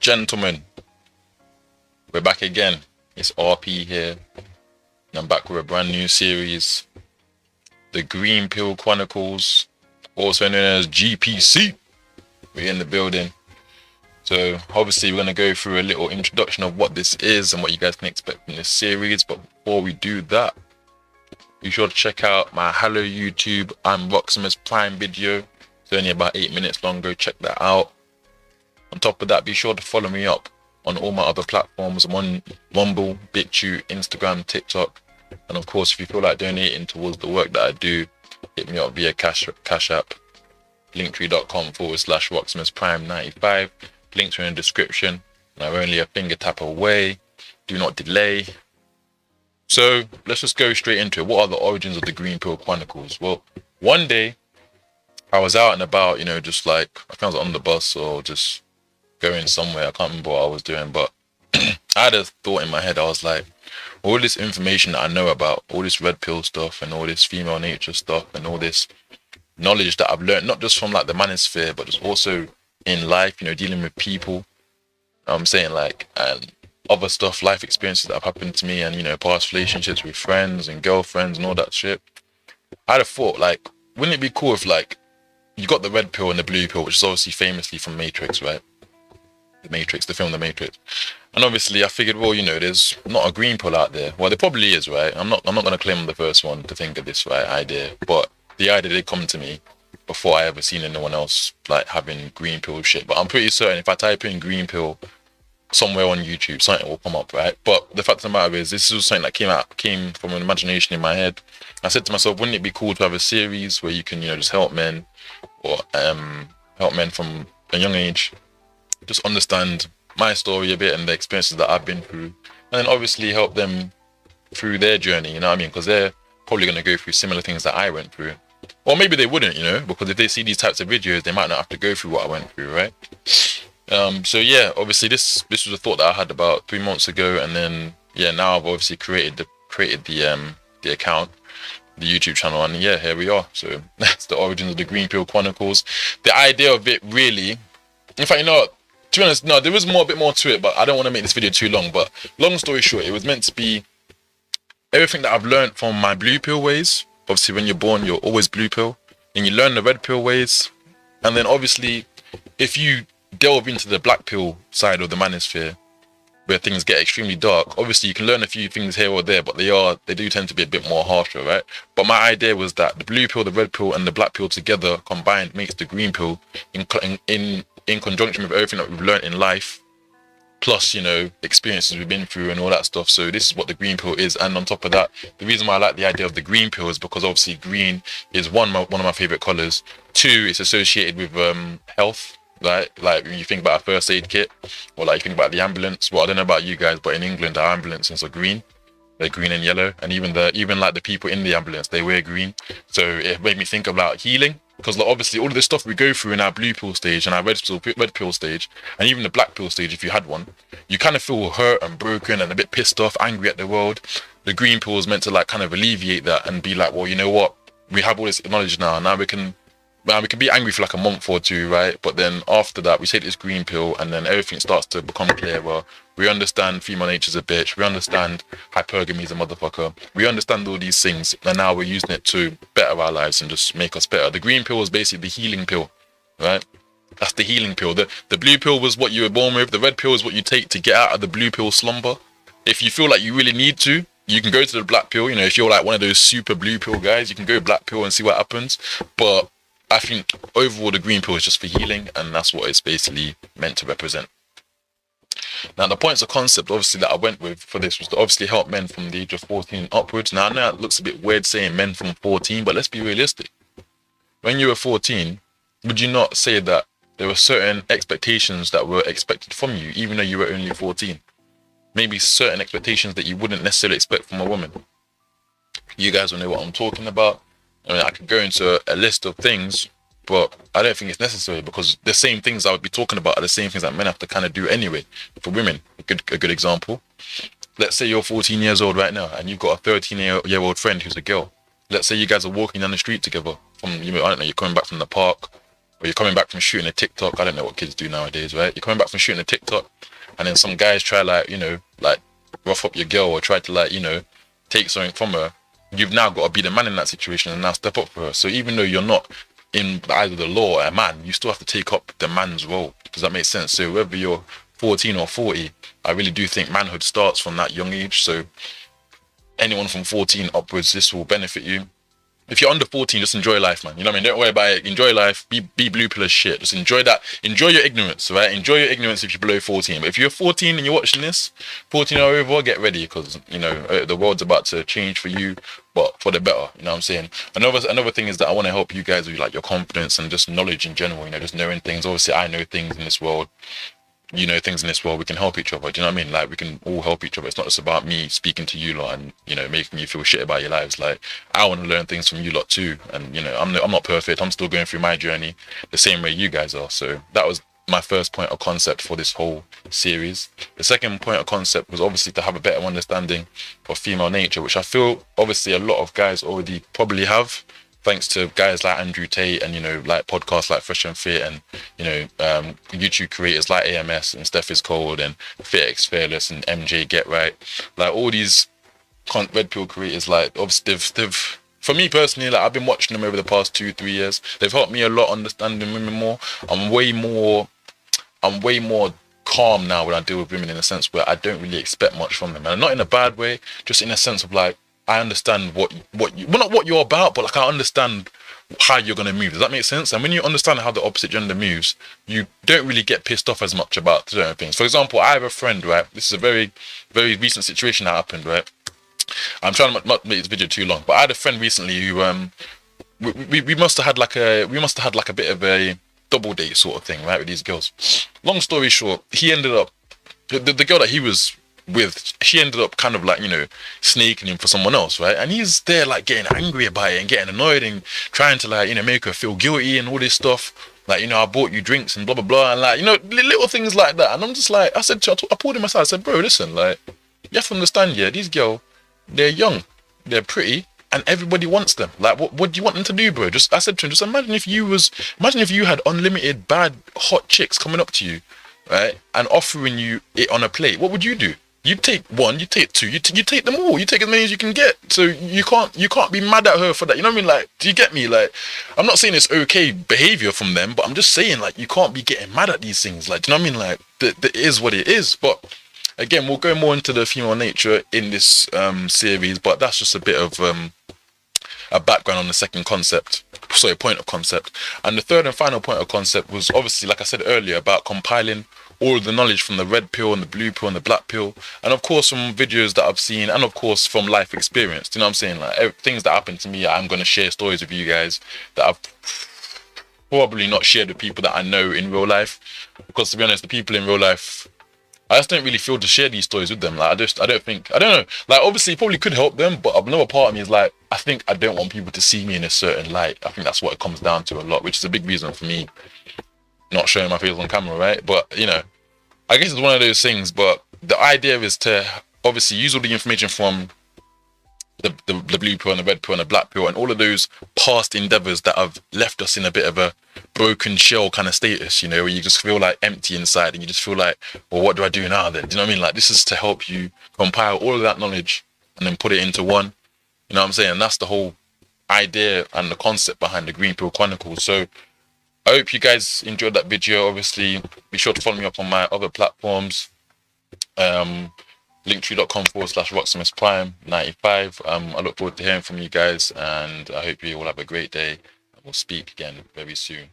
Gentlemen, we're back again. It's RP here, and I'm back with a brand new series, the Green Pill Chronicles, also known as GPC. We're in the building. So obviously we're going to go through a little introduction of what this is and what you guys can expect from this series. But before we do that, be sure to check out my Hello YouTube I'm Roximus Prime video. It's only about 8 minutes long. Go check that out. On top of that, be sure to follow me up on all my other platforms. I'm on Rumble, BitChute, Instagram, TikTok. And of course, if you feel like donating towards the work that I do, hit me up via Cash App, linktree.com/Roximus Prime 95. Links are in the description. And I'm only a finger tap away. Do not delay. So let's just go straight into it. What are the origins of the Green Pill Chronicles? Well, one day I was out and about, just like, I think I was on the bus or just going somewhere. I can't remember what I was doing, but I had a thought in my head. I was like, all this information that I know about, all this red pill stuff and all this female nature stuff and all this knowledge that I've learned, not just from like the manosphere, but just also in life, dealing with people. I'm saying and other stuff, life experiences that have happened to me and, past relationships with friends and girlfriends and all that shit. I had a thought, wouldn't it be cool if you got the red pill and the blue pill, which is obviously famously from Matrix, right? The film The Matrix. And obviously I figured, well, there's not a green pill out there. Well, there probably is, right? I'm not going to claim I'm the first one to think of this idea, but the idea did come to me before I ever seen anyone else having green pill shit. But I'm pretty certain if I type in green pill somewhere on YouTube, something will come up, right? But the fact of the matter is, this is something that came from an imagination in my head. I said to myself, wouldn't it be cool to have a series where you can, just help men or help men from a young age just understand my story a bit and the experiences that I've been through, and then obviously help them through their journey, you know what I mean? Because they're probably going to go through similar things that I went through. Or maybe they wouldn't, because if they see these types of videos, they might not have to go through what I went through, right? So yeah, obviously this was a thought that I had about 3 months ago, and then now I've obviously created the account, the YouTube channel, and here we are. So that's the origins of the Green Pill Chronicles. The idea of it really, in fact, to be honest, no, there was a bit more to it, but I don't want to make this video too long. But long story short, it was meant to be everything that I've learned from my blue pill ways. Obviously, when you're born, you're always blue pill, and you learn the red pill ways, and then obviously, if you delve into the black pill side of the manosphere, where things get extremely dark, obviously you can learn a few things here or there, but they do tend to be a bit more harsher, right? But my idea was that the blue pill, the red pill, and the black pill together combined makes the green pill in conjunction with everything that we've learned in life, plus experiences we've been through and all that stuff. So this is what the green pill is. And on top of that, the reason why I like the idea of the green pill is because obviously green is one of my favorite colors. Two, it's associated with health. Like when you think about a first aid kit, or you think about the ambulance. Well, I don't know about you guys, but in England, our ambulances are green. They're green and yellow, and even the people in the ambulance, they wear green. So it made me think about healing, because obviously all of the stuff we go through in our blue pill stage and our red pill stage, and even the black pill stage, if you had one, you kind of feel hurt and broken and a bit pissed off, angry at the world. The green pill is meant to kind of alleviate that and be like, well, you know what? We have all this knowledge now. Now we can be angry for a month or two, right? But then after that, we take this green pill, and then everything starts to become clearer. We understand female nature's a bitch. We understand hypergamy's a motherfucker. We understand all these things, and now we're using it to better our lives and just make us better. The green pill is basically the healing pill, right? That's the healing pill. The blue pill was what you were born with. The red pill is what you take to get out of the blue pill slumber. If you feel like you really need to, you can go to the black pill. If you're one of those super blue pill guys, you can go black pill and see what happens. But I think overall the green pill is just for healing, and that's what it's basically meant to represent. Now, the points of concept, obviously, that I went with for this was to obviously help men from the age of 14 upwards. Now, I know it looks a bit weird saying men from 14, but let's be realistic. When you were 14, would you not say that there were certain expectations that were expected from you, even though you were only 14? Maybe certain expectations that you wouldn't necessarily expect from a woman. You guys will know what I'm talking about. I mean, I could go into a list of things, but I don't think it's necessary, because the same things I would be talking about are the same things that men have to kind of do anyway. For women, a good example. Let's say you're 14 years old right now, and you've got a 13-year-old friend who's a girl. Let's say you guys are walking down the street together. I don't know, you're coming back from the park, or you're coming back from shooting a TikTok. I don't know what kids do nowadays, right? You're coming back from shooting a TikTok, and then some guys try like, like rough up your girl or try to like, take something from her. You've now got to be the man in that situation and now step up for her. So even though you're not in the eyes of the law a man, you still have to take up the man's role. Does that make sense? So whether you're 14 or 40, I really do think manhood starts from that young age. So anyone from 14 upwards, this will benefit you. If you're under 14, just enjoy life, man. You know what I mean? Don't worry about it. Enjoy life. Be blue pill as shit. Just enjoy that. Enjoy your ignorance, right? Enjoy your ignorance if you're below 14. But if you're 14 and you're watching this, 14 or over, get ready because, the world's about to change for you, but for the better. You know what I'm saying? Another thing is that I want to help you guys with like your confidence and just knowledge in general, just knowing things. Obviously, I know things in this world. Things in this world, we can help each other. Do you know what I mean? Like, we can all help each other. It's not just about me speaking to you lot and, making you feel shit about your lives. Like, I want to learn things from you lot too. And, I'm not perfect. I'm still going through my journey the same way you guys are. So that was my first point of concept for this whole series. The second point of concept was obviously to have a better understanding of female nature, which I feel obviously a lot of guys already probably have, thanks to guys like Andrew Tate and, like podcasts like Fresh and Fit and, YouTube creators like AMS and Steph is Cold and FitX Fearless and MJ Get Right. Like all these red pill creators, like obviously they've for me personally, like I've been watching them over the past 2-3 years. They've helped me a lot understanding women more. I'm way more calm now when I deal with women in a sense where I don't really expect much from them. And not in a bad way, just in a sense of like, I understand well, not what you're about, but like I understand how you're going to move. Does that make sense? And when you understand how the opposite gender moves, you don't really get pissed off as much about certain things. For example, I have a friend, right? This is a very, very recent situation that happened, right? I'm trying to not make this video too long, but I had a friend recently who, we must have had like a bit of a double date sort of thing, right, with these girls. Long story short, he ended up, the girl that he was with, she ended up kind of like, snaking him for someone else, right? And he's there like getting angry about it and getting annoyed and trying to like, make her feel guilty and all this stuff. Like, I bought you drinks and blah, blah, blah. And like, little things like that. And I'm just like, I pulled him aside. I said, bro, listen, like, you have to understand, yeah, these girls, they're young, they're pretty, and everybody wants them. Like, what do you want them to do, bro? I said to him, just imagine if you had unlimited bad hot chicks coming up to you, right, and offering you it on a plate. What would you do? You take one, you take two, you take them all. You take as many as you can get. So you can't be mad at her for that. You know what I mean? Like, do you get me? Like, I'm not saying it's okay behavior from them, but I'm just saying like you can't be getting mad at these things. Like, do you know what I mean? Like, it is what it is. But again, we'll go more into the female nature in this series. But that's just a bit of a background on the second concept. Sorry, point of concept. And the third and final point of concept was obviously, like I said earlier, about compiling all of the knowledge from the red pill and the blue pill and the black pill, and of course from videos that I've seen, and of course from life experience. Do you know what I'm saying? Like, things that happen to me, I'm going to share stories with you guys that I've probably not shared with people that I know in real life, because to be honest, the people in real life, I just don't really feel to share these stories with them. Like, I don't know. Like, obviously it probably could help them, but another part of me is like, I think I don't want people to see me in a certain light. I think that's what it comes down to a lot, which is a big reason for me not showing my face on camera, right? But, I guess it's one of those things, but the idea is to obviously use all the information from the blue pill and the red pill and the black pill and all of those past endeavors that have left us in a bit of a broken shell kind of status, where you just feel like empty inside and you just feel like, well, what do I do now then? Do you know what I mean? Like, this is to help you compile all of that knowledge and then put it into one. You know what I'm saying? And that's the whole idea and the concept behind the Green Pill Chronicles. So I hope you guys enjoyed that video. Obviously, be sure to follow me up on my other platforms. Linktree.com/Rocksmithprime95. I look forward to hearing from you guys, and I hope you all have a great day. We'll speak again very soon.